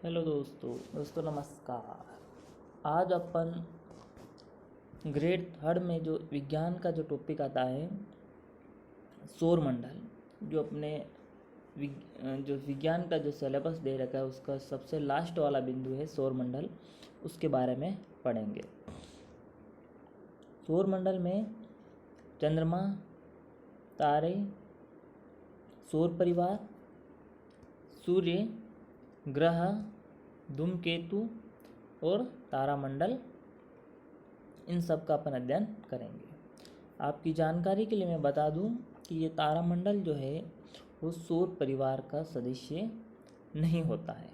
Hello दोस्तों नमस्कार। आज अपन ग्रेड थर्ड में जो विज्ञान का जो टॉपिक आता है सौरमंडल, जो अपने जो विज्ञान का जो सिलेबस दे रखा है उसका सबसे लास्ट वाला बिंदु है सौरमंडल, उसके बारे में पढ़ेंगे। सौरमंडल में चंद्रमा, तारे, सौर परिवार, सूर्य, ग्रह, धूमकेतु और तारामंडल, इन सब का अपन अध्ययन करेंगे। आपकी जानकारी के लिए मैं बता दूं कि ये तारामंडल जो है वो सौर परिवार का सदस्य नहीं होता है।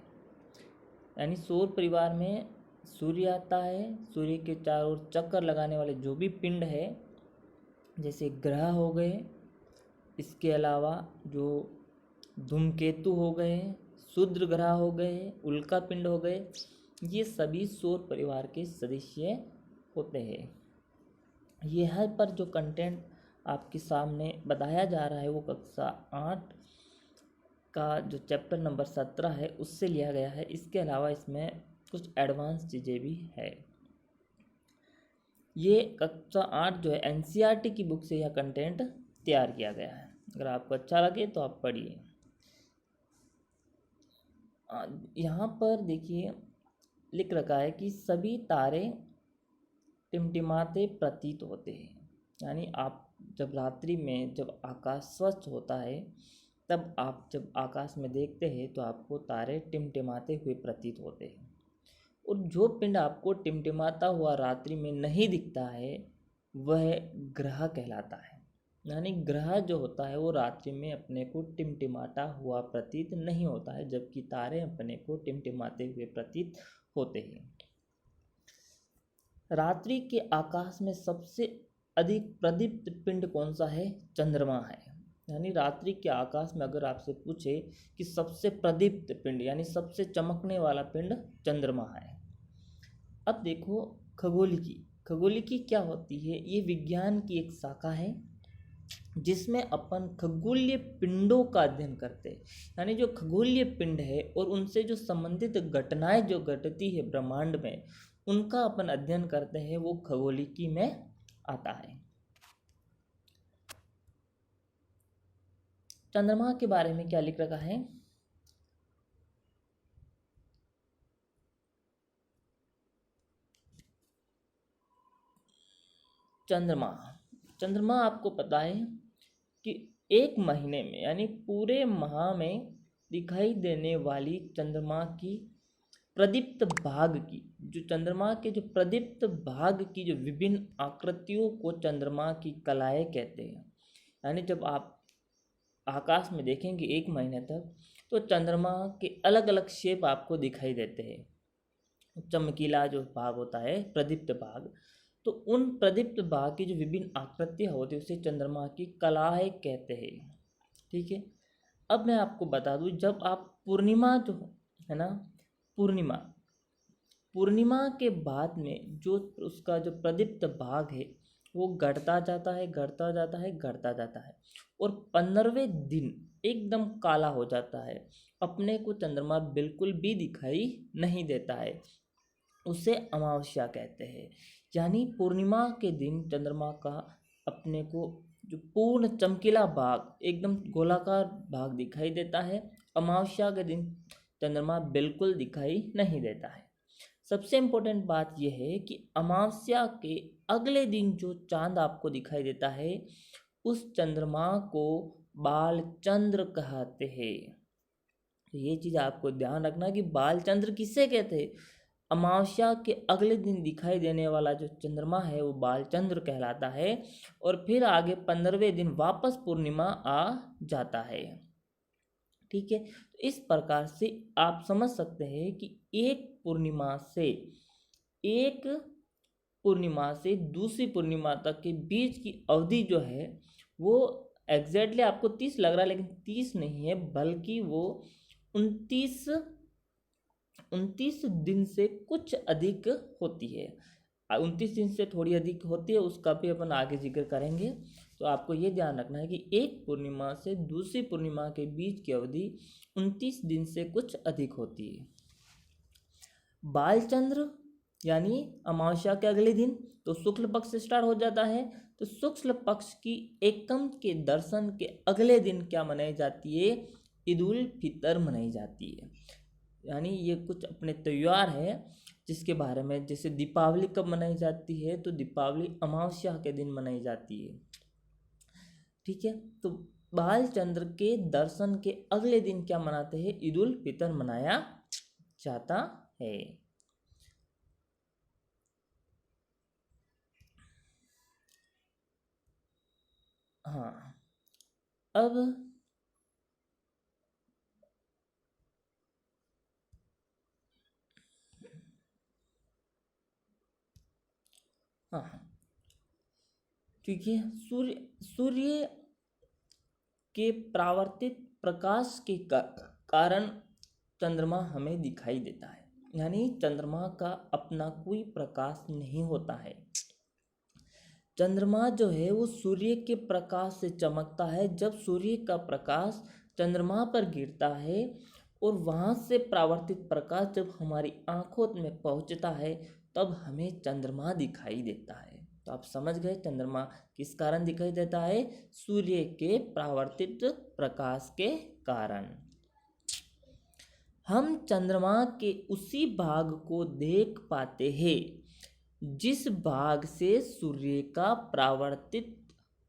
यानी सौर परिवार में सूर्य आता है, सूर्य के चारों ओर चक्कर लगाने वाले जो भी पिंड है जैसे ग्रह हो गए, इसके अलावा जो धूमकेतु हो गए, क्षुद्र ग्रह हो गए, उल्का पिंड हो गए, ये सभी सौर परिवार के सदस्य होते हैं। यह पर जो कंटेंट आपके सामने बताया जा रहा है वो कक्षा 8 का जो चैप्टर नंबर 17 है उससे लिया गया है। इसके अलावा इसमें कुछ एडवांस चीज़ें भी है। ये कक्षा 8 जो है एनसीईआरटी की बुक से यह कंटेंट तैयार किया गया है। अगर आपको अच्छा लगे तो आप पढ़िए। यहाँ पर देखिए लिख रखा है कि सभी तारे टिमटिमाते प्रतीत होते हैं। यानी आप जब रात्रि में जब आकाश स्वच्छ होता है तब आप जब आकाश में देखते हैं तो आपको तारे टिमटिमाते हुए प्रतीत होते हैं। और जो पिंड आपको टिमटिमाता हुआ रात्रि में नहीं दिखता है वह ग्रह कहलाता है। यानी ग्रह जो होता है वो रात्रि में अपने को टिमटिमाता हुआ प्रतीत नहीं होता है, जबकि तारे अपने को टिमटिमाते हुए प्रतीत होते हैं। रात्रि के आकाश में सबसे अधिक प्रदीप्त पिंड कौन सा है? चंद्रमा है। यानी रात्रि के आकाश में अगर आपसे पूछे कि सबसे प्रदीप्त पिंड यानी सबसे चमकने वाला पिंड चंद्रमा है। अब देखो खगोलिकी क्या होती है? ये विज्ञान की एक शाखा है जिसमें अपन खगोलीय पिंडों का अध्ययन करते हैं। यानी जो खगोलीय पिंड है और उनसे जो संबंधित घटनाएं जो घटती है ब्रह्मांड में उनका अपन अध्ययन करते हैं, वो खगोलिकी में आता है। चंद्रमा के बारे में क्या लिख रखा है? चंद्रमा आपको पता है कि एक महीने में यानी पूरे माह में दिखाई देने वाली चंद्रमा की प्रदीप्त भाग की जो चंद्रमा के जो प्रदीप्त भाग की जो विभिन्न आकृतियों को चंद्रमा की कलाएं कहते हैं। यानी जब आप आकाश में देखेंगे एक महीने तक तो चंद्रमा के अलग अलग शेप आपको दिखाई देते हैं। चमकीला जो भाग होता है प्रदीप्त भाग, तो उन प्रदीप्त भाग की जो विभिन्न आकृतियाँ होती है उसे चंद्रमा की कलाएं कहते हैं। ठीक है। अब मैं आपको बता दूं, जब आप पूर्णिमा जो है ना, पूर्णिमा के बाद में जो उसका जो प्रदीप्त भाग है वो घटता जाता है और 15वें दिन एकदम काला हो जाता है। अपने को चंद्रमा बिल्कुल भी दिखाई नहीं देता है, उसे अमावस्या कहते हैं। यानी पूर्णिमा के दिन चंद्रमा का अपने को जो पूर्ण चमकीला भाग एकदम गोलाकार भाग दिखाई देता है। अमावस्या के दिन चंद्रमा बिल्कुल दिखाई नहीं देता है। सबसे इम्पोर्टेंट बात यह है कि अमावस्या के अगले दिन जो चांद आपको दिखाई देता है उस चंद्रमा को बालचंद्र कहते हैं। तो ये चीज़ आपको ध्यान रखना कि बालचंद्र किसे कहते हैं। अमावस्या के अगले दिन दिखाई देने वाला जो चंद्रमा है वो बालचंद्र कहलाता है और फिर आगे 15वें दिन वापस पूर्णिमा आ जाता है। ठीक है। तो इस प्रकार से आप समझ सकते हैं कि एक पूर्णिमा से दूसरी पूर्णिमा तक के बीच की अवधि जो है वो एग्जैक्टली आपको 30 लग रहा है, लेकिन 30 नहीं है बल्कि वो 29 दिन से कुछ अधिक होती है। 29 दिन से थोड़ी अधिक होती है, उसका भी अपन आगे जिक्र करेंगे। तो आपको ये ध्यान रखना है कि एक पूर्णिमा से दूसरी पूर्णिमा के बीच की अवधि 29 दिन से कुछ अधिक होती है। बालचंद्र यानी अमावस्या के अगले दिन, तो शुक्ल पक्ष से स्टार्ट हो जाता है। तो शुक्ल पक्ष की एकम के दर्शन के अगले दिन क्या मनाई जाती है? ईद उल फितर मनाई जाती है। यानी ये कुछ अपने त्योहार है जिसके बारे में, जैसे दीपावली कब मनाई जाती है? तो दीपावली अमावस्या के दिन मनाई जाती है। ठीक है, तो बालचंद्र के दर्शन के अगले दिन क्या मनाते हैं? ईद उल फितर मनाया जाता है। हाँ, अब हाँ ठीक है, सूर्य के परावर्तित प्रकाश के कारण चंद्रमा हमें दिखाई देता है। यानी चंद्रमा का अपना कोई प्रकाश नहीं होता है। चंद्रमा जो है वो सूर्य के प्रकाश से चमकता है। जब सूर्य का प्रकाश चंद्रमा पर गिरता है और वहाँ से परावर्तित प्रकाश जब हमारी आंखों में पहुँचता है, तब हमें चंद्रमा दिखाई देता है। तो आप समझ गए चंद्रमा किस कारण दिखाई देता है? सूर्य के परावर्तित प्रकाश के कारण। हम चंद्रमा के उसी भाग को देख पाते हैं जिस भाग से सूर्य का परावर्तित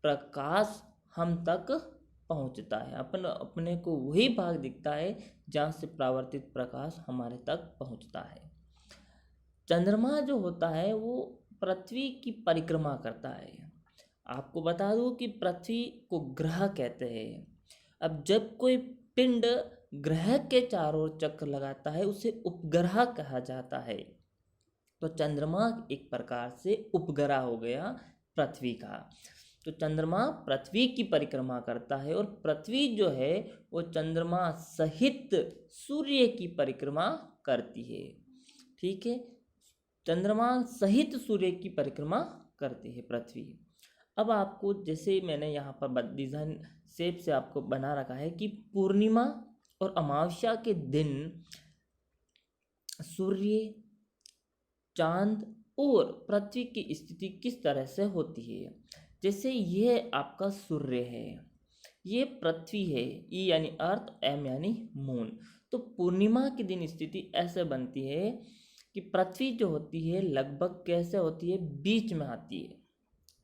प्रकाश हम तक पहुंचता है। अपने को वही भाग दिखता है जहाँ से परावर्तित प्रकाश हमारे तक पहुंचता है। चंद्रमा जो होता है वो पृथ्वी की परिक्रमा करता है। आपको बता दूं कि पृथ्वी को ग्रह कहते हैं। अब जब कोई पिंड ग्रह के चारों ओर चक्कर लगाता है उसे उपग्रह कहा जाता है। तो चंद्रमा एक प्रकार से उपग्रह हो गया पृथ्वी का। तो चंद्रमा पृथ्वी की परिक्रमा करता है और पृथ्वी जो है वो चंद्रमा सहित सूर्य की परिक्रमा करती है। ठीक है, चंद्रमा सहित सूर्य की परिक्रमा करती है पृथ्वी। अब आपको जैसे मैंने यहाँ पर डिजाइन शेप से आपको बना रखा है कि पूर्णिमा और अमावस्या के दिन सूर्य, चांद और पृथ्वी की स्थिति किस तरह से होती है। जैसे ये आपका सूर्य है, ये पृथ्वी है, ई यानी अर्थ, एम यानी मून। तो पूर्णिमा के दिन स्थिति ऐसे बनती है कि पृथ्वी जो होती है लगभग कैसे होती है? बीच में आती है।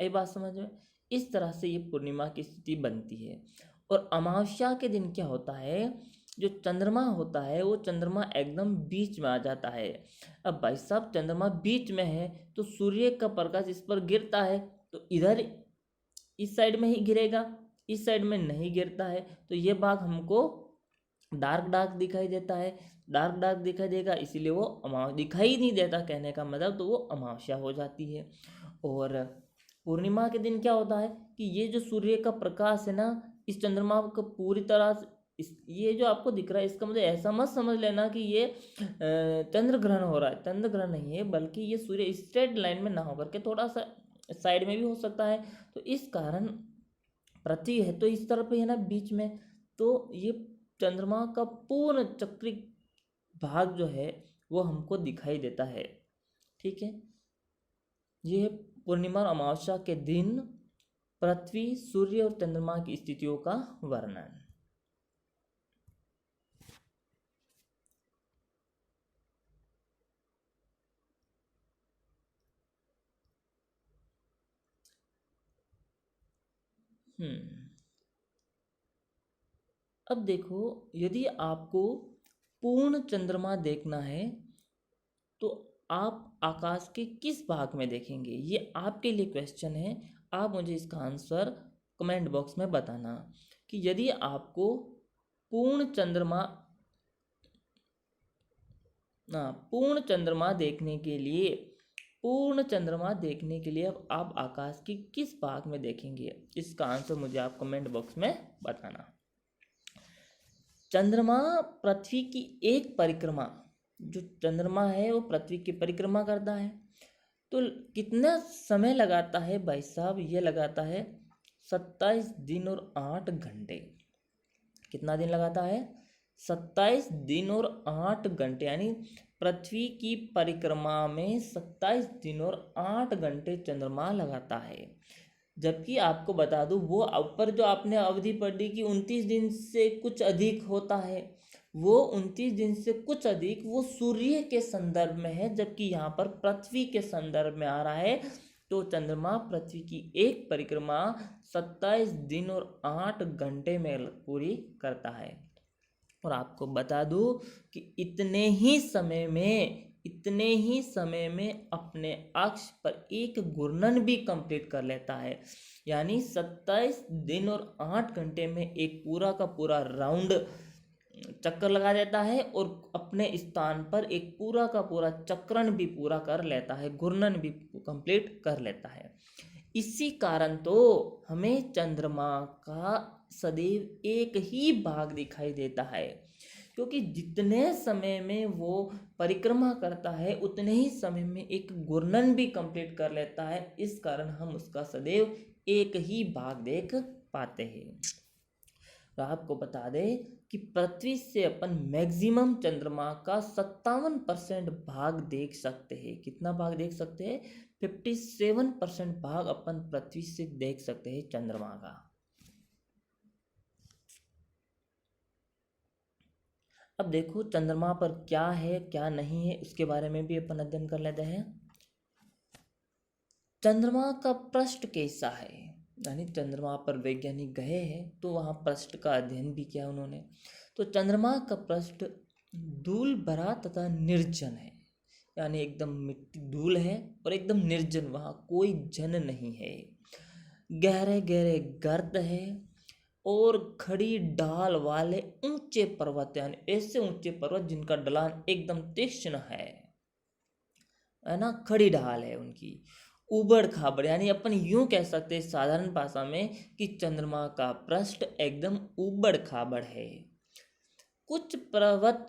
ये बात समझ में? इस तरह से ये पूर्णिमा की स्थिति बनती है। और अमावस्या के दिन क्या होता है? जो चंद्रमा होता है वो चंद्रमा एकदम बीच में आ जाता है। अब भाई साहब चंद्रमा बीच में है तो सूर्य का प्रकाश इस पर गिरता है तो इधर इस साइड में ही गिरेगा, इस साइड में नहीं गिरता है। तो ये भाग हमको डार्क डार्क दिखाई देता है, डार्क डार्क दिखाई देगा, इसीलिए वो दिखाई नहीं देता। कहने का मतलब तो वो अमावस्या हो जाती है। और पूर्णिमा के दिन क्या होता है कि ये जो सूर्य का प्रकाश है ना, इस चंद्रमा को पूरी तरह से ये जो आपको दिख रहा है इसका मतलब ऐसा मत समझ लेना कि ये चंद्र ग्रहण हो रहा है। चंद्र ग्रहण नहीं है, बल्कि ये सूर्य स्ट्रेट लाइन में ना होकर के थोड़ा सा साइड में भी हो सकता है। तो इस कारण पृथ्वी है तो इस तरफ है ना बीच में, तो ये चंद्रमा का पूर्ण चक्री भाग जो है वो हमको दिखाई देता है। ठीक है, ये पूर्णिमा और अमावस्या के दिन पृथ्वी, सूर्य और चंद्रमा की स्थितियों का वर्णन। अब देखो, यदि आपको पूर्ण चंद्रमा देखना है तो आप आकाश के किस भाग में देखेंगे? ये आपके लिए क्वेश्चन है। आप मुझे इसका आंसर कमेंट बॉक्स में बताना कि यदि आपको पूर्ण चंद्रमा पूर्ण चंद्रमा देखने के लिए अब आप आकाश की किस भाग में देखेंगे? इसका आंसर मुझे आप कमेंट बॉक्स में बताना। चंद्रमा पृथ्वी की एक परिक्रमा, जो चंद्रमा है वो पृथ्वी की परिक्रमा करता है। तो कितना समय लगाता है भाई साहब? ये लगाता है 27 दिन और 8 घंटे। कितना दिन लगाता है? 27 दिन और 8 घंटे, यानी पृथ्वी की परिक्रमा में 27 दिन और 8 घंटे चंद्रमा लगाता है। जबकि आपको बता दूं, वो ऊपर जो आपने अवधि पढ़ी कि 29 दिन से कुछ अधिक होता है, वो 29 दिन से कुछ अधिक वो सूर्य के संदर्भ में है, जबकि यहाँ पर पृथ्वी के संदर्भ में आ रहा है। तो चंद्रमा पृथ्वी की एक परिक्रमा 27 दिन और 8 घंटे में पूरी करता है। और आपको बता दूं कि इतने ही समय में अपने अक्ष पर एक घूर्णन भी कंप्लीट कर लेता है। यानी 27 दिन और 8 घंटे में एक पूरा का पूरा राउंड चक्कर लगा देता है और अपने स्थान पर एक पूरा का पूरा चक्रण भी पूरा कर लेता है, घूर्णन भी कंप्लीट कर लेता है। इसी कारण तो हमें चंद्रमा का सदैव एक ही भाग दिखाई देता है, क्योंकि जितने समय में वो परिक्रमा करता है उतने ही समय में एक घूर्णन भी कंप्लीट कर लेता है। इस कारण हम उसका सदैव एक ही भाग देख पाते हैं। तो आपको बता दें कि पृथ्वी से अपन मैक्सिमम चंद्रमा का 57% भाग देख सकते हैं। कितना भाग देख सकते हैं? 57% भाग अपन पृथ्वी से देख सकते हैं चंद्रमा का। अब देखो चंद्रमा पर क्या है क्या नहीं है, उसके बारे में भी अपन अध्ययन कर लेते हैं। चंद्रमा का पृष्ठ कैसा है, यानी चंद्रमा पर वैज्ञानिक गए हैं तो वहाँ पृष्ठ का अध्ययन भी किया उन्होंने। तो चंद्रमा का पृष्ठ धूल भरा तथा निर्जन है, यानी एकदम मिट्टी धूल है और एकदम निर्जन, वहाँ कोई जन नहीं है। गहरे गहरे गर्त है और खड़ी ढाल वाले ऊंचे पर्वत, यानी ऐसे ऊंचे पर्वत जिनका ढलान एकदम तीक्ष्ण है ना, खड़ी ढाल है उनकी, उबड़ खाबड़, यानी अपन यूं कह सकते हैं साधारण भाषा में कि चंद्रमा का पृष्ठ एकदम उबड़ खाबड़ है। कुछ पर्वत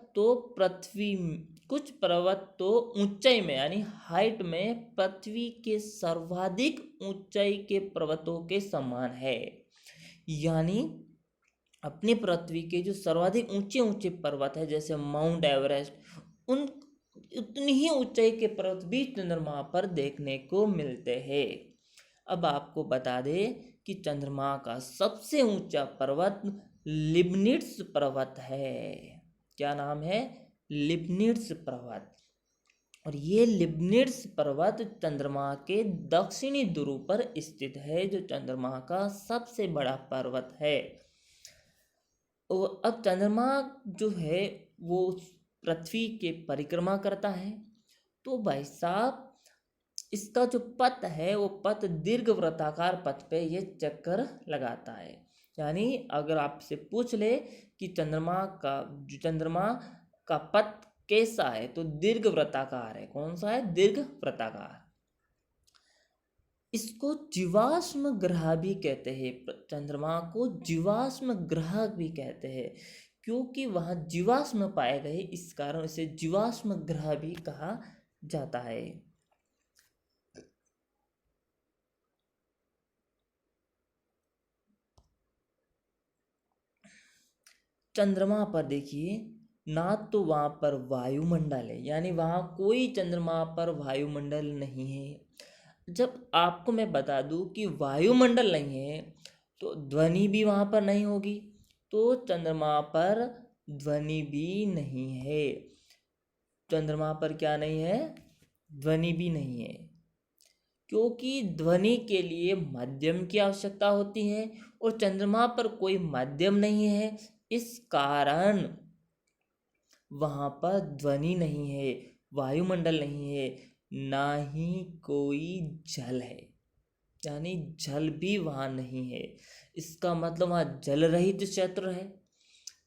तो ऊंचाई में, यानी हाइट में पृथ्वी के सर्वाधिक ऊंचाई के पर्वतों के समान है। यानी अपनी पृथ्वी के जो सर्वाधिक ऊंचे ऊंचे पर्वत है जैसे माउंट एवरेस्ट, उन उतनी ही ऊंचाई के पर्वत भी चंद्रमा पर देखने को मिलते हैं। अब आपको बता दें कि चंद्रमा का सबसे ऊंचा पर्वत लिबनिट्स पर्वत है। क्या नाम है? लिबनिट्स पर्वत। और ये लिबनिट्स पर्वत चंद्रमा के दक्षिणी ध्रुव पर स्थित है, जो चंद्रमा का सबसे बड़ा पर्वत है। और अब चंद्रमा जो है वो पृथ्वी के परिक्रमा करता है, तो भाई साहब इसका जो पथ है वो पथ दीर्घवृत्ताकार पथ पे ये चक्कर लगाता है। यानी अगर आपसे पूछ ले कि चंद्रमा का पथ कैसा है, तो दीर्घवृत्ताकार है। कौन सा है? दीर्घवृत्ताकार। इसको जीवाश्म ग्रह भी कहते हैं, चंद्रमा को जीवाश्म ग्रह भी कहते हैं, क्योंकि वहाँ जीवाश्म पाए गए, इस कारण इसे जीवाश्म ग्रह भी कहा जाता है। चंद्रमा पर देखिए, ना तो वहाँ पर वायुमंडल है, यानी वहाँ कोई चंद्रमा पर वायुमंडल नहीं है। जब आपको मैं बता दूं कि वायुमंडल नहीं है तो ध्वनि भी वहाँ पर नहीं होगी, तो चंद्रमा पर ध्वनि भी नहीं है। चंद्रमा पर क्या नहीं है? ध्वनि भी नहीं है, क्योंकि ध्वनि के लिए माध्यम की आवश्यकता होती है और चंद्रमा पर कोई माध्यम नहीं है, इस कारण वहाँ पर ध्वनि नहीं है, वायुमंडल नहीं है, ना ही कोई जल है, यानी जल भी वहाँ नहीं है। इसका मतलब वहाँ जल रहित क्षेत्र है।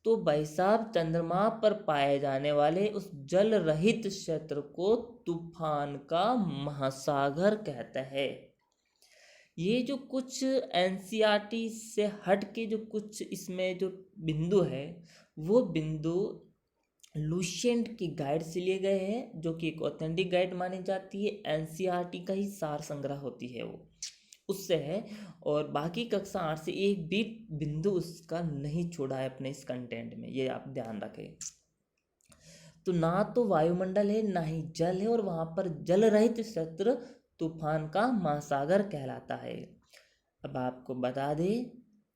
तो भाई साहब चंद्रमा पर पाए जाने वाले उस जल रहित क्षेत्र को तूफान का महासागर कहते हैं। ये जो कुछ एनसीईआरटी से हट के जो कुछ इसमें जो बिंदु है, वो बिंदु लुसेंट की गाइड से लिए गए हैं, जो कि एक ऑथेंटिक गाइड मानी जाती है। एनसीईआरटी का ही सार संग्रह होती है वो, उससे है, और बाकी कक्षा 8 से एक भी बिंदु उसका नहीं छोड़ा है अपने इस कंटेंट में, ये आप ध्यान रखें। तो ना तो वायुमंडल है ना ही जल है, और वहाँ पर जल रहित क्षेत्र तूफान का महासागर कहलाता है। अब आपको बता दें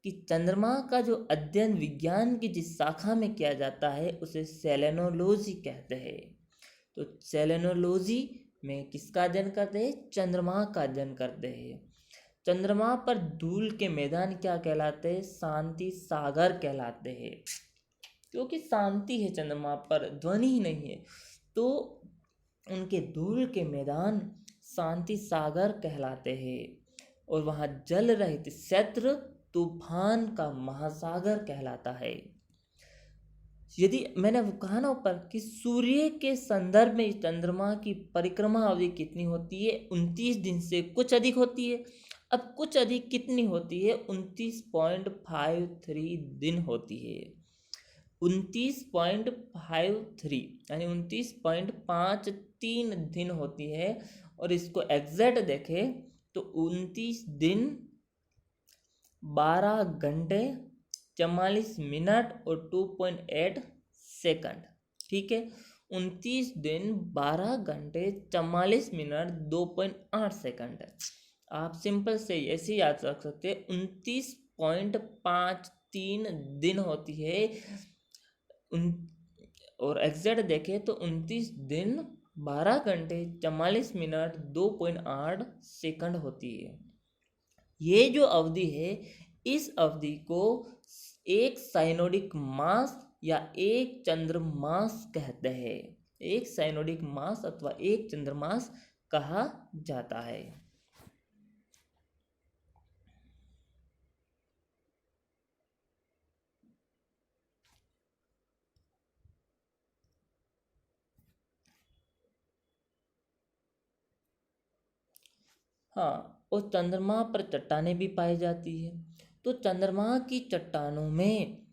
कि चंद्रमा का जो अध्ययन विज्ञान की जिस शाखा में किया जाता है उसे सेलेनोलॉजी कहते हैं। तो सेलेनोलॉजी में किसका अध्ययन करते हैं? चंद्रमा का अध्ययन करते हैं। चंद्रमा पर धूल के मैदान क्या कहलाते हैं? शांति सागर कहलाते हैं, क्योंकि शांति है चंद्रमा पर, ध्वनि ही नहीं है, तो उनके धूल के मैदान शांति सागर कहलाते हैं। और वहाँ जल रहित क्षेत्र तूफान का महासागर कहलाता है। यदि मैंने वो कहा ना ऊपर कि सूर्य के संदर्भ में चंद्रमा की परिक्रमा अवधि कितनी होती है? 29 दिन से कुछ अधिक होती है। अब कुछ अधिक कितनी होती है? 29.53 दिन होती है। 29.53 यानी 29.53 दिन होती है। और इसको एग्जैक्ट देखें तो 29 दिन 12 घंटे 44 मिनट और 2.8 सेकंड। ठीक है, 29 दिन 12 घंटे 44 मिनट 2.8 सेकंड है। आप सिंपल से ऐसे याद रख सकते हैं, 29.53 दिन होती है। और एग्जैक्ट देखें तो 29 दिन 12 घंटे 44 मिनट 2.8 सेकंड होती है। ये जो अवधि है, इस अवधि को एक साइनोडिक मास या एक चंद्रमास कहते हैं। एक साइनोडिक मास अथवा एक चंद्रमास कहा जाता है। हाँ, और चंद्रमा पर चट्टानें भी पाई जाती है। तो चंद्रमा की चट्टानों में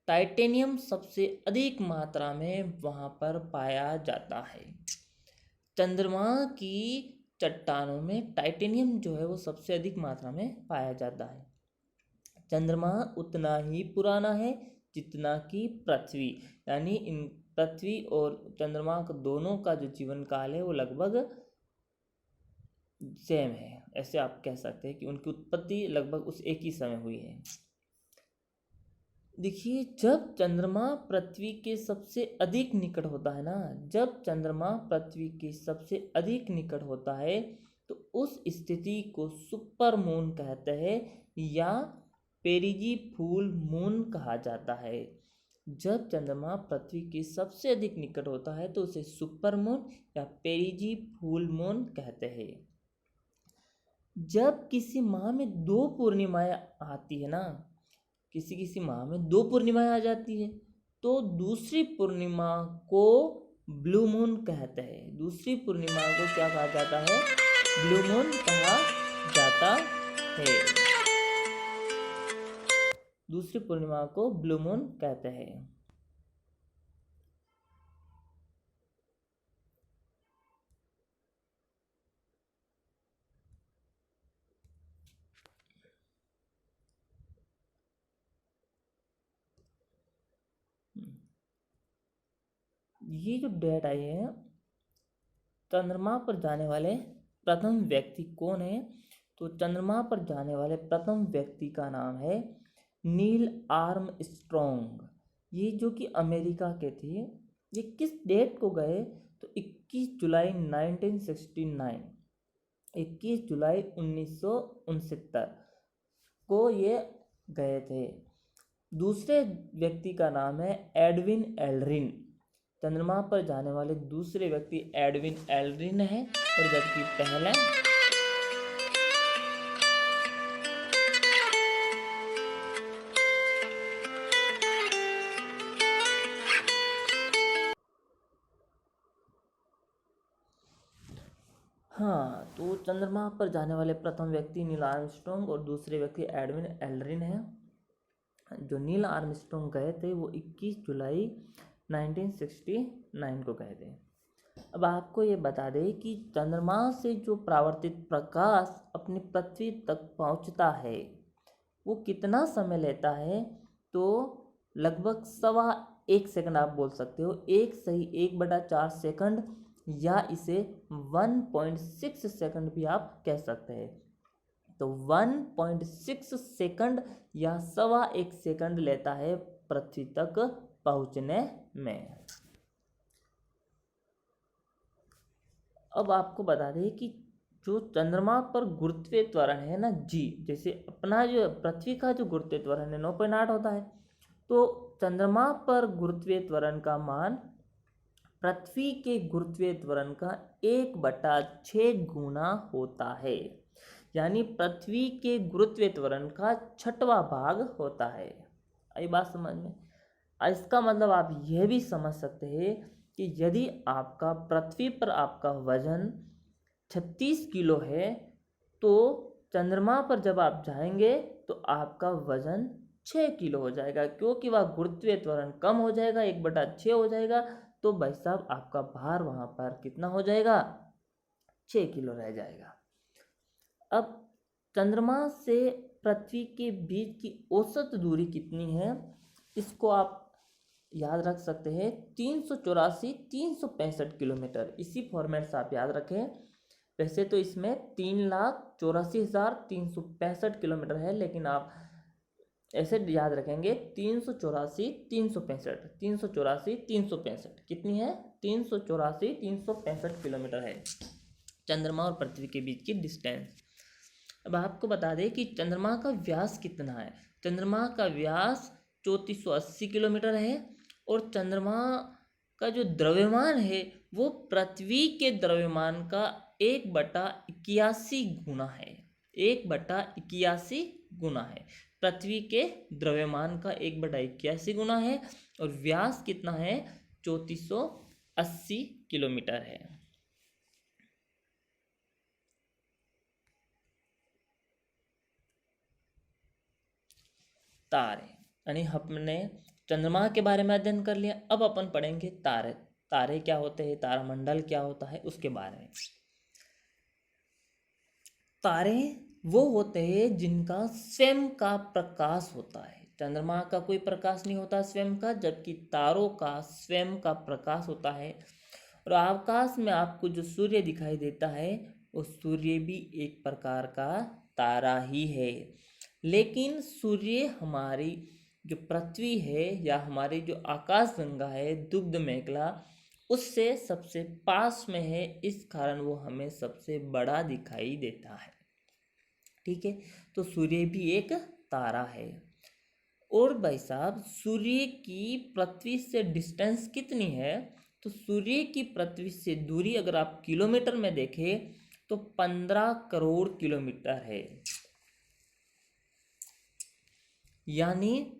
टाइटेनियम सबसे अधिक मात्रा में वहाँ पर पाया जाता है। चंद्रमा की चट्टानों में टाइटेनियम जो है वो सबसे अधिक मात्रा में पाया जाता है। चंद्रमा उतना ही पुराना है जितना कि पृथ्वी, यानी इन पृथ्वी और चंद्रमा का दोनों का जो जीवन काल है वो लगभग सेम है। ऐसे आप कह सकते हैं कि उनकी उत्पत्ति लगभग उस एक ही समय हुई है। देखिए, जब चंद्रमा पृथ्वी के सबसे अधिक निकट होता है ना, जब चंद्रमा पृथ्वी के सबसे अधिक निकट होता है तो उस स्थिति को सुपर मून कहते हैं या पेरिजी फूल मून कहा जाता है। जब चंद्रमा पृथ्वी के सबसे अधिक निकट होता है तो उसे सुपर मून या पेरिजी फूल मून कहते हैं। जब किसी माह में 2 पूर्णिमाएं आती है ना, किसी माह में 2 पूर्णिमाएं आ जाती है, तो दूसरी पूर्णिमा को ब्लू मून कहते हैं। दूसरी पूर्णिमा को क्या कहा जाता है? ब्लू मून कहा जाता है। दूसरी पूर्णिमा को ब्लू मून कहते हैं। ये जो डेट आई है, चंद्रमा पर जाने वाले प्रथम व्यक्ति कौन है? तो चंद्रमा पर जाने वाले प्रथम व्यक्ति का नाम है नील आर्मस्ट्रॉन्ग। ये जो कि अमेरिका के थे। ये किस डेट को गए? तो 21 जुलाई 1969, 21 जुलाई 1969 को ये गए थे। दूसरे व्यक्ति का नाम है एडविन एल्ड्रिन। चंद्रमा पर जाने वाले दूसरे व्यक्ति एडविन एल्ड्रिन है। और जबकि पहला हाँ, तो चंद्रमा पर जाने वाले प्रथम व्यक्ति नील आर्मस्ट्रॉन्ग और दूसरे व्यक्ति एडविन एल्ड्रिन है। जो नील आर्मस्ट्रॉन्ग गए थे वो 21 जुलाई 1969 को गए थे। अब आपको ये बता दें कि चंद्रमा से जो परावर्तित प्रकाश अपनी पृथ्वी तक पहुंचता है वो कितना समय लेता है, तो लगभग 1.25 सेकंड आप बोल सकते हो। 1 = 1/4 सेकंड, या इसे 1.6 सेकंड भी आप कह सकते हैं। तो 1.6 सेकंड या 1.25 सेकंड लेता है पृथ्वी तक पहुंचने में। अब आपको बता दें कि जो चंद्रमा पर गुरुत्वीय त्वरण है ना जी, जैसे अपना जो पृथ्वी का जो गुरुत्वीय त्वरण है 9.8 होता है, तो चंद्रमा पर गुरुत्वीय त्वरण का मान पृथ्वी के गुरुत्वीय त्वरण का 1/6 गुना होता है, यानी पृथ्वी के गुरुत्वीय त्वरण का 6वां भाग होता है। आई बात समझ में? इसका मतलब आप यह भी समझ सकते हैं कि यदि आपका पृथ्वी पर आपका वजन 36 किलो है, तो चंद्रमा पर जब आप जाएंगे तो आपका वजन 6 किलो हो जाएगा, क्योंकि वह गुरुत्वीय त्वरण कम हो जाएगा, 1/6 हो जाएगा। तो भाई साहब आपका भार वहाँ पर कितना हो जाएगा? 6 किलो रह जाएगा। अब चंद्रमा से पृथ्वी के बीच की औसत दूरी कितनी है, इसको आप याद रख सकते हैं, 365 किलोमीटर। इसी फॉर्मेट से आप याद रखें। वैसे तो इसमें 3,84,365 किलोमीटर है, लेकिन आप ऐसे याद रखेंगे 384,365 कितनी है? 364,365 किलोमीटर है चंद्रमा और पृथ्वी के बीच की डिस्टेंस। अब आपको बता दें कि चंद्रमा का व्यास कितना है। चंद्रमा का व्यास 3480 किलोमीटर है, और चंद्रमा का जो द्रव्यमान है वो पृथ्वी के द्रव्यमान का 1/81 गुना है। 1/81 गुना है, पृथ्वी के द्रव्यमान का 1/81 गुना है, और व्यास कितना है? 3480 किलोमीटर है। तारे, यानी हमने चंद्रमा के बारे में अध्ययन कर लिया। अब अपन पढ़ेंगे तारे। तारे क्या होते हैं, तारामंडल क्या होता है, उसके बारे में। तारे वो होते हैं जिनका स्वयं का प्रकाश होता है। चंद्रमा का कोई प्रकाश नहीं होता स्वयं का, जबकि तारों का स्वयं का प्रकाश होता है। और आकाश में आपको जो सूर्य दिखाई देता है, वो सूर्य भी एक प्रकार का तारा ही है। लेकिन सूर्य हमारी जो पृथ्वी है या हमारी जो आकाशगंगा है दुग्ध मेखला, उससे सबसे पास में है, इस कारण वो हमें सबसे बड़ा दिखाई देता है। ठीक है, तो सूर्य भी एक तारा है। और भाई साहब, सूर्य की पृथ्वी से डिस्टेंस कितनी है, तो सूर्य की पृथ्वी से दूरी अगर आप किलोमीटर में देखें तो 15 करोड़ किलोमीटर है। यानी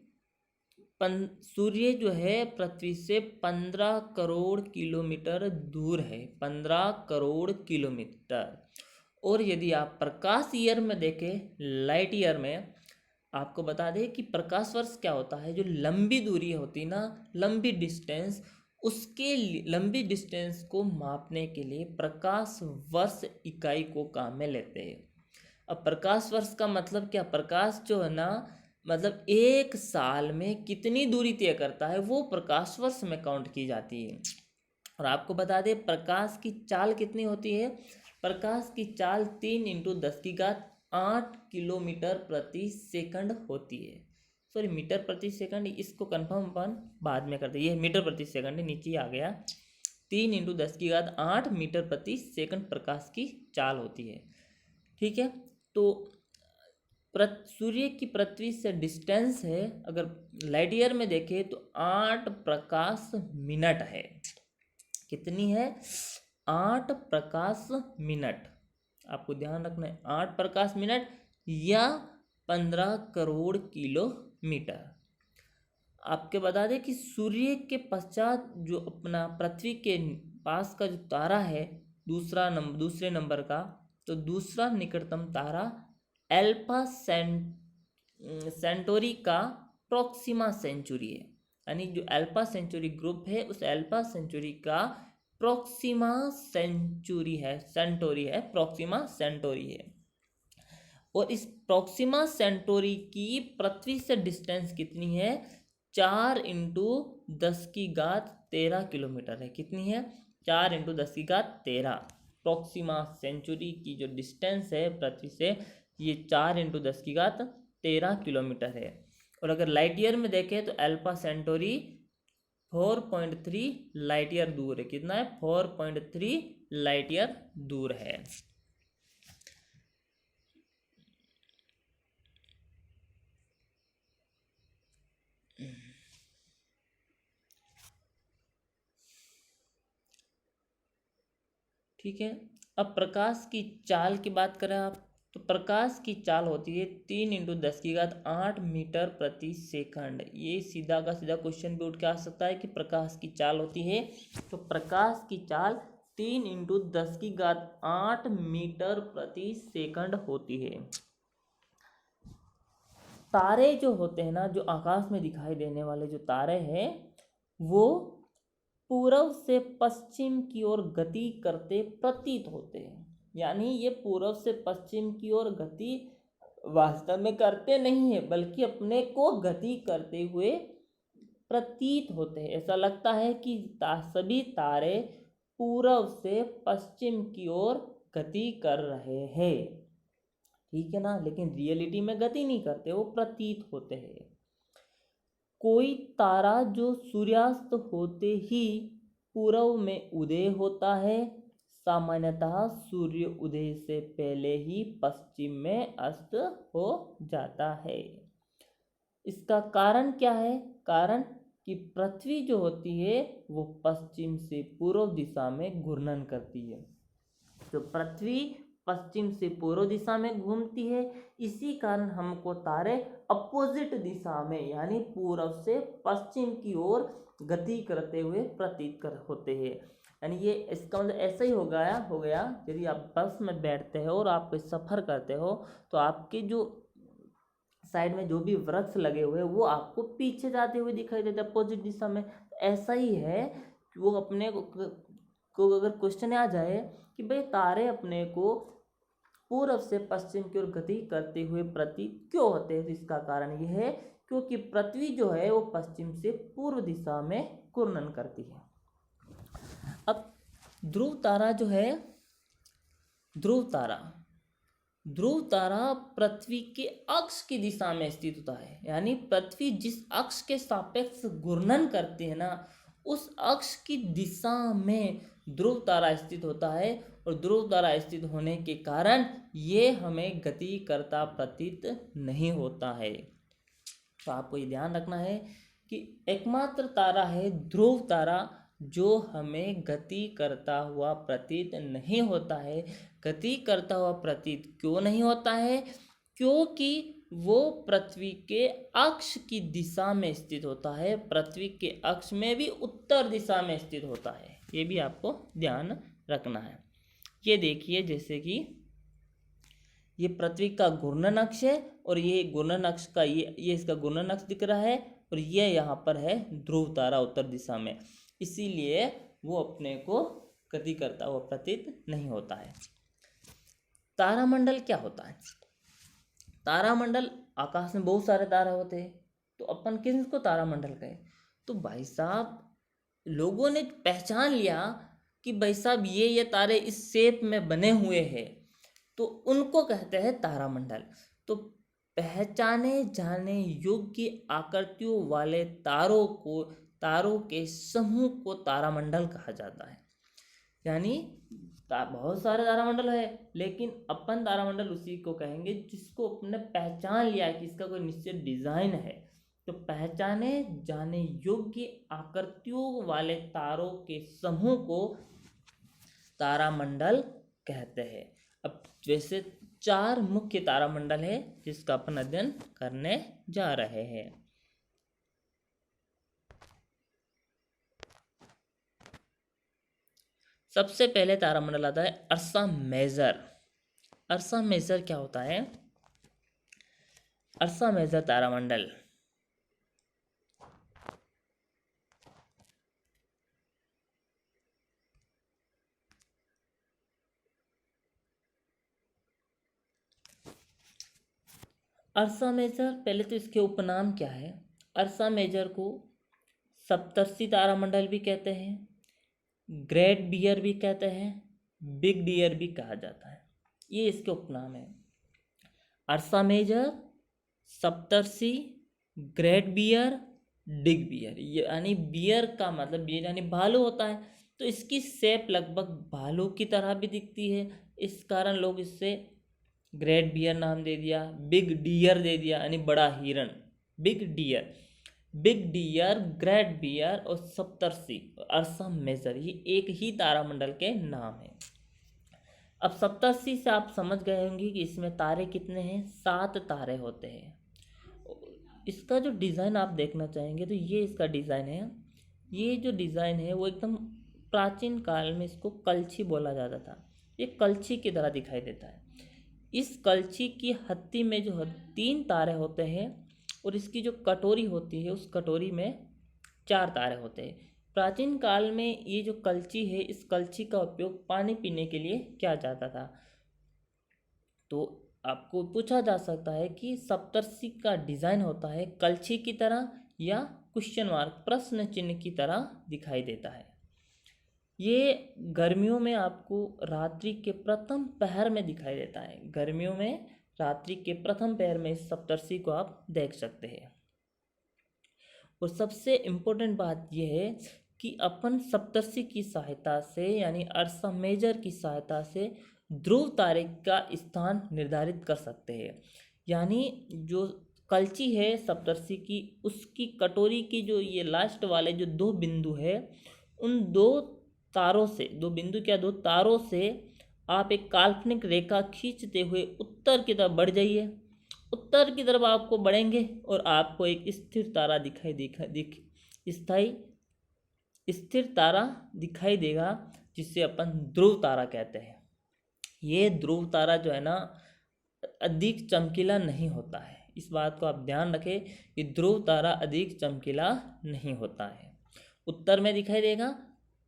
सूर्य जो है पृथ्वी से 15 करोड़ किलोमीटर दूर है, 15 करोड़ किलोमीटर। और यदि आप प्रकाश ईयर में देखें, लाइट ईयर में, आपको बता दें कि प्रकाश वर्ष क्या होता है। जो लंबी दूरी होती ना, लंबी डिस्टेंस, उसके लंबी डिस्टेंस को मापने के लिए प्रकाश वर्ष इकाई को काम में लेते हैं। अब प्रकाश वर्ष का मतलब क्या? प्रकाश जो है ना, मतलब एक साल में कितनी दूरी तय करता है, वो प्रकाश वर्ष में काउंट की जाती है। और आपको बता दें प्रकाश की चाल कितनी होती है। प्रकाश की चाल 3 × 10⁸ किलोमीटर प्रति सेकंड होती है। सॉरी, मीटर प्रति सेकंड, इसको कंफर्म अपन बाद में करते हैं। ये मीटर प्रति सेकंड नीचे आ गया। 3 × 10⁸ मीटर प्रति सेकंड प्रकाश की चाल होती है। ठीक है, तो सूर्य की पृथ्वी से डिस्टेंस है, अगर लाइट ईयर में देखें तो 8 प्रकाश मिनट है। कितनी है? 8 प्रकाश मिनट। आपको ध्यान रखना है, 8 प्रकाश मिनट या 15 करोड़ किलोमीटर। आपके बता दें कि सूर्य के पश्चात जो अपना पृथ्वी के पास का जो तारा है, दूसरे नंबर का, तो दूसरा निकटतम तारा अल्फा सेंटोरी का प्रॉक्सिमा सेंचुरी है। यानी जो अल्फा सेंचुरी ग्रुप है, उस अल्फा सेंचुरी का प्रोक्सिमा सेंटोरी है, प्रोक्सिमा सेंटोरी है। और इस प्रोक्सिमा सेंटोरी की पृथ्वी से डिस्टेंस कितनी है? 4×10⁻13 किलोमीटर है। कितनी है? 4×10⁻13। प्रोक्सिमा सेंचुरी की जो डिस्टेंस है पृथ्वी से, ये 4×10⁻13 किलोमीटर है। और अगर लाइट ईयर में देखें तो अल्फा सेंटोरी 4.3 लाइट ईयर दूर है। कितना है? 4.3 लाइट ईयर दूर है। ठीक है। अब प्रकाश की चाल की बात करें आप, तो प्रकाश की चाल होती है 3×10⁸ मीटर प्रति सेकंड। ये सीधा का सीधा क्वेश्चन भी उठ के आ सकता है कि प्रकाश की चाल होती है, तो प्रकाश की चाल 3×10⁸ मीटर प्रति सेकंड होती है। तारे जो होते हैं ना, जो आकाश में दिखाई देने वाले जो तारे हैं, वो पूर्व से पश्चिम की ओर गति करते प्रतीत होते हैं। यानी ये पूर्व से पश्चिम की ओर गति वास्तव में करते नहीं है, बल्कि अपने को गति करते हुए प्रतीत होते हैं। ऐसा लगता है कि सभी तारे पूर्व से पश्चिम की ओर गति कर रहे हैं। ठीक है ना? लेकिन रियलिटी में गति नहीं करते, वो प्रतीत होते हैं। कोई तारा जो सूर्यास्त होते ही पूर्व में उदय होता है, सामान्यतः सूर्य उदय से पहले ही पश्चिम में अस्त हो जाता है। इसका कारण क्या है? कारण कि पृथ्वी जो होती है वो पश्चिम से पूर्व दिशा में घूर्णन करती है। तो पृथ्वी पश्चिम से पूर्व दिशा में घूमती है, इसी कारण हमको तारे अपोजिट दिशा में यानी पूर्व से पश्चिम की ओर गति करते हुए प्रतीत होते हैं। यानी ये इसका मतलब ऐसा ही हो गया यदि आप बस में बैठते हो और आप कोई सफ़र करते हो, तो आपके जो साइड में जो भी वृक्ष लगे हुए हैं वो आपको पीछे जाते हुए दिखाई देते हैं अपोजिट दिशा में। ऐसा ही है कि वो अपने को अगर क्वेश्चन आ जाए कि भाई तारे अपने को पूर्व से पश्चिम की ओर गति करते हुए प्रतीत क्यों होते हैं, तो इसका कारण यह है क्योंकि पृथ्वी जो है वो पश्चिम से पूर्व दिशा में घूर्णन करती है। अब ध्रुव तारा जो है, ध्रुव तारा पृथ्वी के अक्ष की दिशा में स्थित होता है। यानी पृथ्वी जिस अक्ष के सापेक्ष घूर्णन करती है ना, उस अक्ष की दिशा में ध्रुव तारा स्थित होता है। और ध्रुव तारा स्थित होने के कारण ये हमें गति करता प्रतीत नहीं होता है। तो आपको ये ध्यान रखना है कि एकमात्र तारा है ध्रुव तारा जो हमें गति करता हुआ प्रतीत नहीं होता है। गति करता हुआ प्रतीत क्यों नहीं होता है? क्योंकि वो पृथ्वी के अक्ष की दिशा में स्थित होता है। पृथ्वी के अक्ष में भी उत्तर दिशा में स्थित होता है, ये भी आपको ध्यान रखना है। ये देखिए, जैसे कि ये पृथ्वी का घूर्णन अक्ष है और ये घूर्णन अक्ष का ये इसका घूर्णन अक्ष दिख रहा है, और ये यहाँ पर है ध्रुव तारा उत्तर दिशा में, इसीलिए वो अपने को गति करता हुआ प्रतीत नहीं होता है। तारामंडल क्या होता है? तारामंडल, आकाश में बहुत सारे तारा होते हैं, तो अपन किसको तारामंडल कहे? तो भाई साहब लोगों ने पहचान लिया कि भाई साहब ये तारे इस शेप में बने हुए हैं, तो उनको कहते हैं तारामंडल। तो पहचाने जाने योग्य आकृतियों वाले तारों के समूह को तारामंडल कहा जाता है। यानी बहुत सारे तारामंडल है, लेकिन अपन तारामंडल उसी को कहेंगे जिसको अपने पहचान लिया कि इसका कोई निश्चित डिजाइन है। तो पहचाने जाने योग्य आकृतियों वाले तारों के समूह को तारामंडल कहते हैं। अब जैसे 4 मुख्य तारामंडल है जिसका अपन अध्ययन करने जा रहे हैं। सबसे पहले तारामंडल आता है अर्सा मेजर। अर्सा मेजर क्या होता है? अर्सा मेजर तारामंडल अर्सा मेजर, पहले तो इसके उपनाम क्या है। अर्सा मेजर को सप्तर्षि तारामंडल भी कहते हैं, ग्रेट बियर भी कहते हैं, बिग डियर भी कहा जाता है। ये इसके उपनाम है। अर्सा मेजर, सप्तर्षि, ग्रेट बियर, डिग बियर। यानी बियर का मतलब बियर यानी भालू होता है, तो इसकी शेप लगभग भालू की तरह भी दिखती है, इस कारण लोग इससे ग्रेट बियर नाम दे दिया। बिग डियर दे दिया यानी बड़ा हिरण, big deer. Big dear, great bear और सप्तर्षि और अर्सा मेजर, ये एक ही तारामंडल के नाम है। अब सप्तर्षि से आप समझ गए होंगे कि इसमें तारे कितने हैं, 7 तारे होते हैं। इसका जो डिज़ाइन आप देखना चाहेंगे तो ये इसका डिज़ाइन है। ये जो डिज़ाइन है वो एकदम प्राचीन काल में इसको कलछी बोला जाता था। ये कलछी की तरह दिखाई देता है। इस कलछी की हत्ती में जो 3 तारे होते हैं और इसकी जो कटोरी होती है उस कटोरी में 4 तारे होते हैं। प्राचीन काल में ये जो कलछी है, इस कलछी का उपयोग पानी पीने के लिए किया जाता था। तो आपको पूछा जा सकता है कि सप्तर्षि का डिज़ाइन होता है कलछी की तरह या क्वेश्चन मार्क, प्रश्न चिन्ह की तरह दिखाई देता है। ये गर्मियों में आपको रात्रि के प्रथम पहर में दिखाई देता है। गर्मियों में रात्रि के प्रथम पहर में इस सप्तर्षि को आप देख सकते हैं। और सबसे इम्पोर्टेंट बात यह है कि अपन सप्तर्षि की सहायता से यानी अर्सा मेजर की सहायता से ध्रुव तारे का स्थान निर्धारित कर सकते हैं। यानी जो कलची है सप्तर्षि की, उसकी कटोरी की जो ये लास्ट वाले जो 2 बिंदु है, उन 2 तारों से, 2 बिंदु क्या 2 तारों से आप एक काल्पनिक रेखा खींचते हुए उत्तर की तरफ बढ़ जाइए। उत्तर की तरफ आपको बढ़ेंगे और आपको एक स्थिर तारा स्थायी स्थिर तारा दिखाई देगा, जिसे अपन ध्रुव तारा कहते हैं। ये ध्रुव तारा जो है ना अधिक चमकीला नहीं होता है। इस बात को आप ध्यान रखें कि ध्रुव तारा अधिक चमकीला नहीं होता है, उत्तर में दिखाई देगा।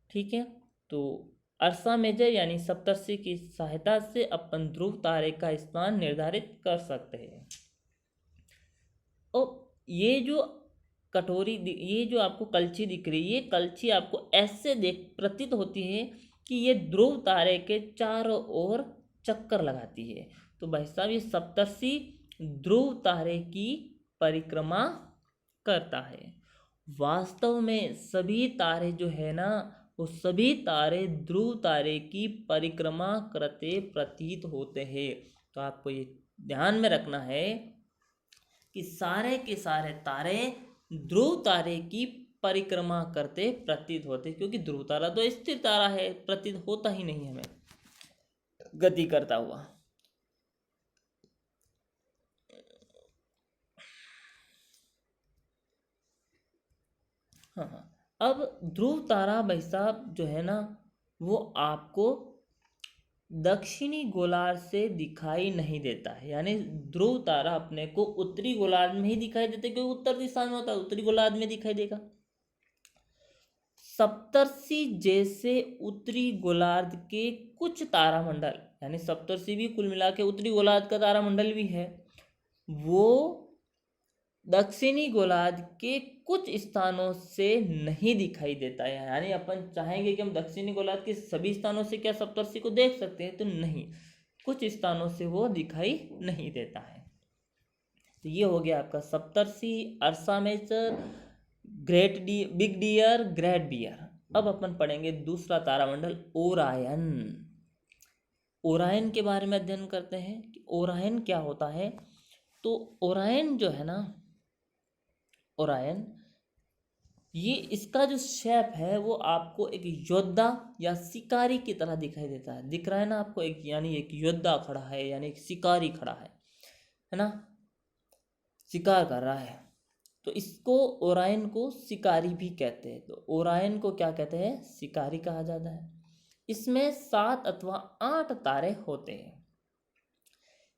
ठीक है, तो अर्सा मेजर यानी सप्तर्षि की सहायता से अपन ध्रुव तारे का स्थान निर्धारित कर सकते हैं। और ये जो कटोरी, ये जो आपको कलछी दिख रही है, ये कलछी आपको ऐसे देख प्रतीत होती है कि ये ध्रुव तारे के चारों ओर चक्कर लगाती है। तो भाई साहब ये सप्तर्षि ध्रुव तारे की परिक्रमा करता है। वास्तव में सभी तारे जो है ना, वो सभी तारे ध्रुव तारे की परिक्रमा करते प्रतीत होते हैं। तो आपको ये ध्यान में रखना है कि सारे के सारे तारे ध्रुव तारे की परिक्रमा करते प्रतीत होते, क्योंकि ध्रुव तारा तो स्थिर तारा है, प्रतीत होता ही नहीं हमें गति करता हुआ। हाँ, अब ध्रुव तारा भाई साहब जो है ना, वो आपको दक्षिणी गोलार्ध से दिखाई नहीं देता है। यानी ध्रुव तारा अपने को उत्तरी गोलार्ध में ही दिखाई देता है, क्योंकि उत्तर दिशा में होता है, उत्तरी गोलार्ध में दिखाई देगा। सप्तर्षि जैसे उत्तरी गोलार्ध के कुछ तारामंडल, यानी सप्तर्षि भी कुल मिला के उत्तरी गोलार्ध का तारामंडल भी है, वो दक्षिणी गोलार्ध के कुछ स्थानों से नहीं दिखाई देता है। यानी अपन चाहेंगे कि हम दक्षिणी गोलार्ध के सभी स्थानों से क्या सप्तर्षि को देख सकते हैं, तो नहीं, कुछ स्थानों से वो दिखाई नहीं देता है। तो ये हो गया आपका Saptarishi, Ursa Major, big dear, great bear. अब अपन पढ़ेंगे दूसरा तारामंडल ओरायन। ओरायन के बारे में अध्ययन करते हैं कि ओरायन क्या होता है। तो ओरायन जो है ना, ओरायन ये इसका जो शेप है वो आपको एक योद्धा या शिकारी की तरह दिखाई देता है। दिख रहा है ना आपको, एक यानी एक योद्धा खड़ा है, यानी एक शिकारी खड़ा है ना, शिकार कर रहा है। तो इसको ओरायन को शिकारी भी कहते हैं। तो ओरायन को क्या कहते हैं, शिकारी कहा जाता है। इसमें 7 अथवा 8 तारे होते हैं।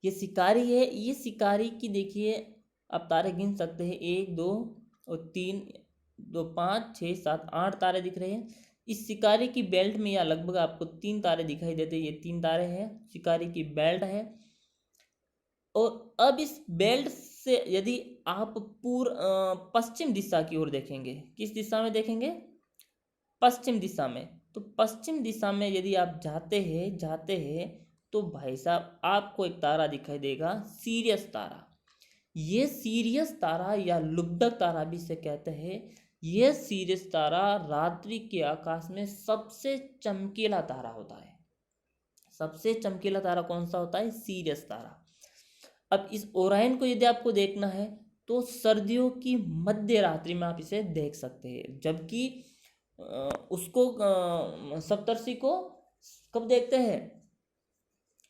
ये शिकारी है, ये शिकारी की देखिए आप तारे गिन सकते हैं, 1 2 और 3, 2 5 6 7 8 तारे दिख रहे हैं। इस शिकारी की बेल्ट में या लगभग आपको 3 तारे दिखाई देते हैं। ये 3 तारे हैं, शिकारी की बेल्ट है। और अब इस बेल्ट से यदि आप पश्चिम दिशा की ओर देखेंगे, किस दिशा में देखेंगे? पश्चिम दिशा में। तो पश्चिम दिशा में यदि आप जाते हैं तो भाई साहब आपको एक तारा दिखाई देगा, सीरियस तारा। ये सीरियस तारा या लुब्धक तारा भी इसे कहते हैं। यह सीरियस तारा रात्रि के आकाश में सबसे चमकीला तारा होता है। सबसे चमकीला तारा कौन सा होता है? सीरियस तारा। अब इस ओराइन को यदि आपको देखना है तो सर्दियों की मध्य रात्रि में आप इसे देख सकते हैं, जबकि उसको सप्तर्षि को कब देखते हैं?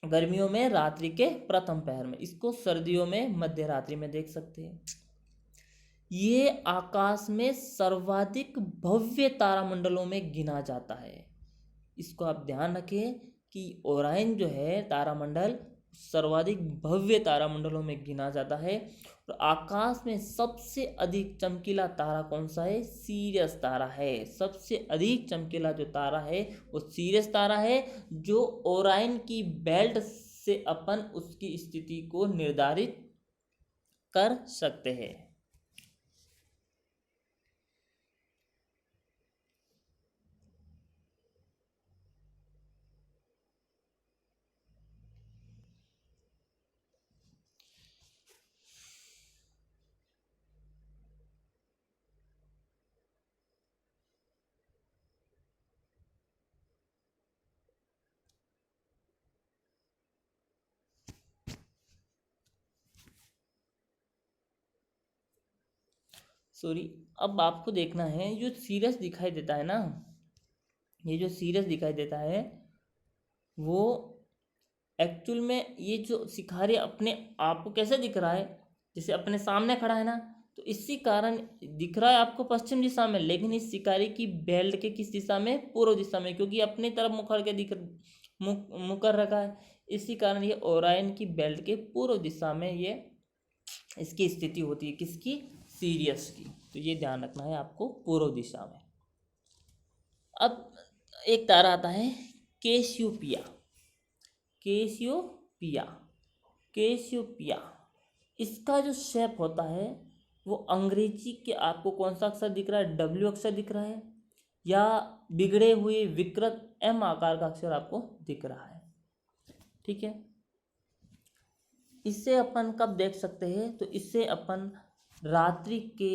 गर्मियों में रात्रि के प्रथम पहर में। इसको सर्दियों में मध्य रात्रि में देख सकते हैं। ये आकाश में सर्वाधिक भव्य तारामंडलों में गिना जाता है। इसको आप ध्यान रखें कि ओराइन जो है तारामंडल सर्वाधिक भव्य तारामंडलों में गिना जाता है। और आकाश में सबसे अधिक चमकीला तारा कौन सा है? सीरियस तारा है। सबसे अधिक चमकीला जो तारा है वो सीरियस तारा है, जो ओराइन की बेल्ट से अपन उसकी स्थिति को निर्धारित कर सकते हैं। सॉरी, अब आपको देखना है जो सीरियस दिखाई देता है ना, ये जो सीरियस दिखाई देता है वो एक्चुअल में ये जो शिकारी अपने आप को कैसे दिख रहा है, जैसे अपने सामने खड़ा है ना, तो इसी कारण दिख रहा है आपको पश्चिम दिशा में, लेकिन इस शिकारी की बेल्ट के किस दिशा में? पूर्व दिशा में, क्योंकि अपनी तरफ मुखर के मुकर रखा है। इसी कारण ये ओराइन की बेल्ट के पूर्व दिशा में ये इसकी स्थिति होती है। किसकी? सीरियस की। तो ये ध्यान रखना है आपको, पूर्व दिशा में। अब एक तारा आता है कैसियोपिया। कैसियोपिया, कैसियोपिया, इसका जो शेप होता है वो अंग्रेजी के आपको कौन सा अक्षर दिख रहा है? डब्ल्यू अक्षर दिख रहा है, या बिगड़े हुए विकृत एम आकार का अक्षर आपको दिख रहा है? ठीक है, इसे अपन कब देख सकते हैं? तो इसे अपन रात्रि के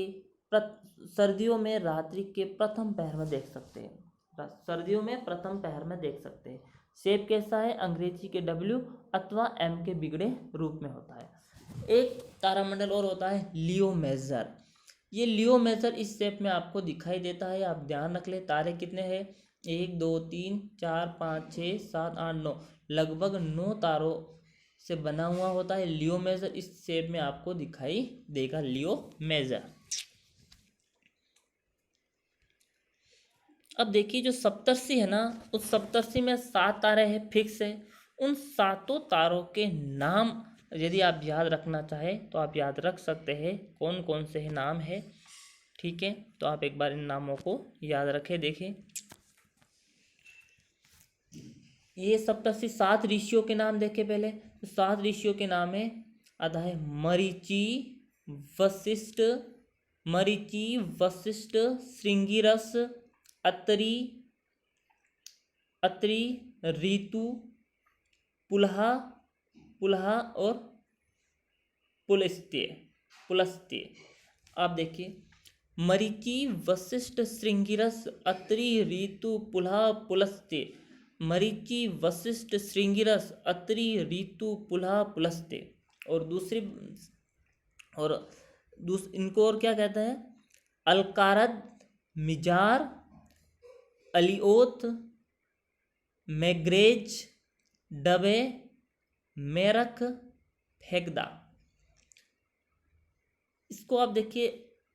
सर्दियों में रात्रि के प्रथम पहर में देख सकते हैं। सर्दियों में प्रथम पहर में देख सकते हैं। शेप कैसा है? अंग्रेजी के डब्ल्यू अथवा एम के बिगड़े रूप में होता है। एक तारामंडल और होता है लियो मेजर। ये लियो मेजर इस शेप में आपको दिखाई देता है। आप ध्यान रख ले, तारे कितने हैं? 1 2 3 4 5 6 7 8 9, लगभग 9 तारों से बना हुआ होता है लियो मेजर। इस शेप में आपको दिखाई देगा लियो मेजर। अब देखिए जो सप्तर्षि है ना, उस सप्तर्षि में 7 तारे हैं, फिक्स है। उन 7 तारों के नाम यदि आप याद रखना चाहें तो आप याद रख सकते हैं कौन कौन से नाम है। ठीक है, तो आप एक बार इन नामों को याद रखें। देखें, ये सप्तर्षि 7 ऋषियों के नाम देखे पहले। तो 7 ऋषियों के नाम है, आता है मरीचि, वशिष्ठ, मरीचि, वशिष्ठ, श्रृंगिरस, अत्रि, अत्रि, ऋतु, पुलहा, पुलहा और पुलस्त्य, पुलस्त्य। आप देखिए, मरीचि, वशिष्ठ, श्रृंगिरस, अत्रि, ऋतु, पुलहा, पुलस्त्य। मरीचि, वशिष्ठ, श्रृंगिरस, अत्रि, ऋतु, पुलहा, पुलस्त्य। और इनको और क्या कहते हैं? अलकारद, मिजार, अलियोथ, मैग्रेज, डबे, मेरख, फेगदा। इसको आप देखिए,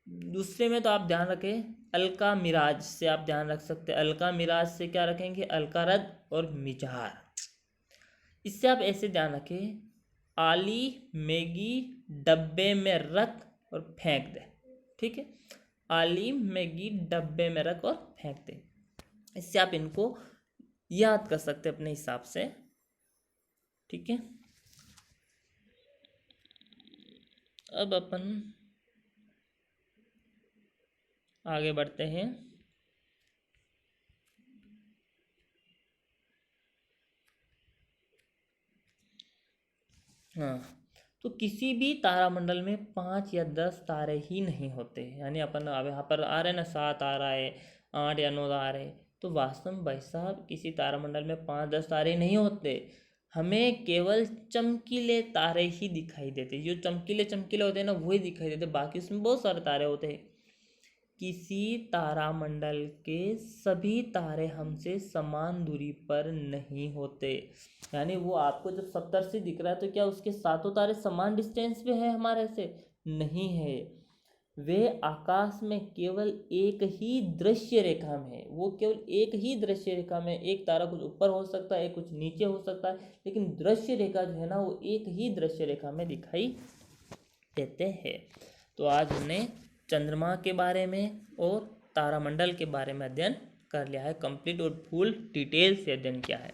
दूसरे में तो आप ध्यान रखें अलका मिराज से आप ध्यान रख सकते हैं। अलका मिराज से क्या रखेंगे? अलकारद और मिजार। इससे आप ऐसे ध्यान रखें, आली, मैगी, डब्बे में रख और फेंक दे। ठीक है, आली, मैगी, डब्बे में रख और फेंक दे। इससे आप इनको याद कर सकते हैं अपने हिसाब से। ठीक है, अब अपन आगे बढ़ते हैं। हाँ, तो किसी भी तारामंडल में 5 या 10 तारे ही नहीं होते, यानी अपन अब यहाँ पर आ रहे हैं ना, 7 आ रहा है, 8 या 9 आ रहे हैं, तो वास्तव में भाई साहब किसी तारामंडल में 5-10 तारे नहीं होते। हमें केवल चमकीले तारे ही दिखाई देते, जो चमकीले चमकीले होते हैं ना वही दिखाई देते, बाकी उसमें बहुत सारे तारे होते हैं। किसी तारामंडल के सभी तारे हमसे समान दूरी पर नहीं होते, यानी वो आपको जब 70 से दिख रहा है तो क्या उसके सातों तारे समान डिस्टेंस पे है हमारे से? नहीं है। वे आकाश में केवल एक ही दृश्य रेखा में है, वो केवल एक ही दृश्य रेखा में, एक तारा कुछ ऊपर हो सकता है, कुछ नीचे हो सकता है, लेकिन दृश्य रेखा जो है ना वो एक ही दृश्य रेखा में दिखाई देते हैं। तो आज हमने चंद्रमा के बारे में और तारामंडल के बारे में अध्ययन कर लिया है, कंप्लीट और फुल डिटेल से अध्ययन किया है।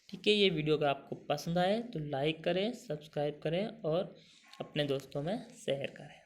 ठीक है, ये वीडियो अगर आपको पसंद आए तो लाइक करें, सब्सक्राइब करें और अपने दोस्तों में शेयर करें।